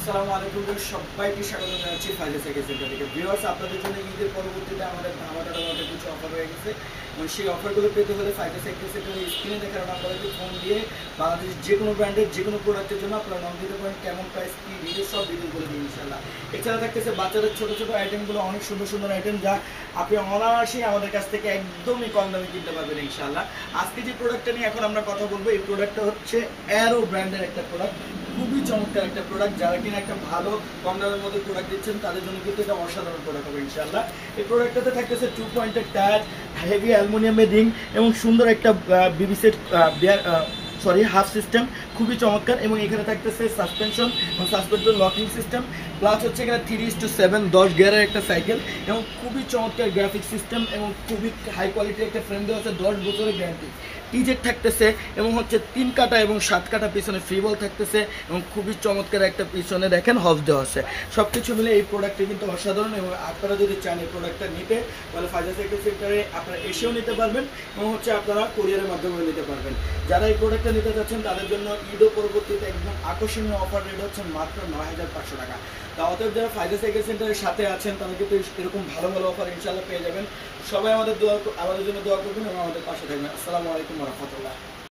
আসসালামু আলাইকুম, সবাইকে স্বাগত জানাচ্ছি ফাইজা সাইকেল সেন্টার থেকে। ভিউয়ার্স, আপনাদের জন্য ঈদের পরবর্তীতে আমাদের ধামাকা কিছু অফার হয়ে গেছে এবং সেই অফারগুলো পেতে হলে ফাইজা সাইকেল সেন্টারের স্ক্রিনে দেখার আপনাদেরকে ফোন দিয়ে বাংলাদেশের যে কোনো ব্র্যান্ডের যে কোনো প্রোডাক্টের জন্য আপনারা নাম দিতে পারেন, কেমন প্রাইস কী ভিডিও সব ভিডিও করে দিন ইনশাল্লাহ। এছাড়া থাকতেছে বাচ্চাদের ছোটো ছোটো আইটেমগুলো, অনেক সুন্দর সুন্দর আইটেম যা আপনি অনায়াসেই আমাদের কাছ থেকে একদমই কম দামে কিনতে পারবেন ইনশাল্লাহ। আজকে যে প্রোডাক্টটা নিয়ে এখন আমরা কথা বলবো, এই প্রোডাক্টটা হচ্ছে অ্যারো ব্র্যান্ডের একটা প্রোডাক্ট। খুবই চমৎকার একটা প্রোডাক্ট, যারা কিনা একটা ভালো কম দামের মধ্যে প্রোডাক্ট দিচ্ছেন তাদের জন্য কিন্তু এটা অসাধারণ প্রোডাক্ট হবে ইনশাআল্লাহ। এই প্রোডাক্টটাতে থাকতেছে 2 পয়েন্টের টায়ার, হেভি অ্যালুমিনিয়ামের রিং এবং সুন্দর একটা বিবিসেট হাফ সিস্টেম, খুবই চমৎকার। এবং এখানে থাকতেছে সাসপেনশন এবং সাসপেনশন লকিং সিস্টেম, প্লাস হচ্ছে এখানে 3:7 10 গিয়ারের একটা সাইকেল এবং খুবই চমৎকার গ্রাফিক সিস্টেম এবং খুবই হাই কোয়ালিটির একটা ফ্রেম দেওয়া আছে, 10 বছরের গ্যারান্টি। টিজেট থাকতেছে এবং হচ্ছে 3 কাটা এবং 7 কাটা পিছনে ফ্রি বল থাকতেছে এবং খুবই চমৎকার একটা পিছনে দেখেন হজ দেওয়া আছে। সব কিছু মিলে এই প্রোডাক্টটি কিন্তু অসাধারণ এবং আপনারা যদি চান এই প্রোডাক্টটা নিতে, তাহলে ফাইজা সাইকেল সেন্টারে আপনারা এসেও নিতে পারবেন এবং হচ্ছে আপনারা কুরিয়ারের মাধ্যমেও নিতে পারবেন। যারা এই প্রোডাক্টটা নিতে চাচ্ছেন তাদের জন্য ঈদও পরবর্তীতে একদম আকর্ষণীয় অফার রেট হচ্ছে মাত্র ৯,৫০০ টাকা। তা অতএব যারা ফাইজা সাইকেল সেন্টারের সাথে আছেন তারা কিন্তু এরকম ভালো ভালো অফার ইনশাআল্লাহ পেয়ে যাবেন। সবাই আমাদের জন্য দোয়া করবেন এবং আমাদের পাশে থাকবেন। আসসালামু আলাইকুম ওয়া রাহমাতুল্লাহ।